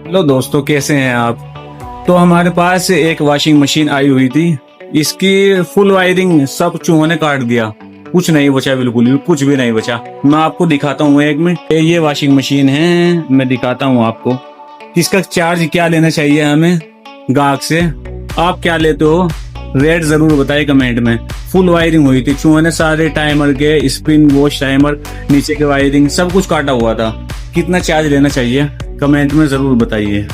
Hello दोस्तों, कैसे हैं आप। तो हमारे पास एक वॉशिंग मशीन आई हुई थी। इसकी फुल वायरिंग सब चूहों ने काट दिया। कुछ नहीं बचा, बिल्कुल भी कुछ भी नहीं बचा। मैं आपको दिखाता हूँ, एक मिनट। ये वॉशिंग मशीन है, मैं दिखाता हूँ आपको। इसका चार्ज क्या लेना चाहिए हमें गाहक से। आप क्या लेते हो, रेट जरूर बताइए कमेंट में। फुल वायरिंग हुई थी, चूहों ने सारे टाइमर के स्पिन वॉश टाइमर नीचे के वायरिंग सब कुछ काटा हुआ था। कितना चार्ज लेना चाहिए कमेंट में जरूर बताइए।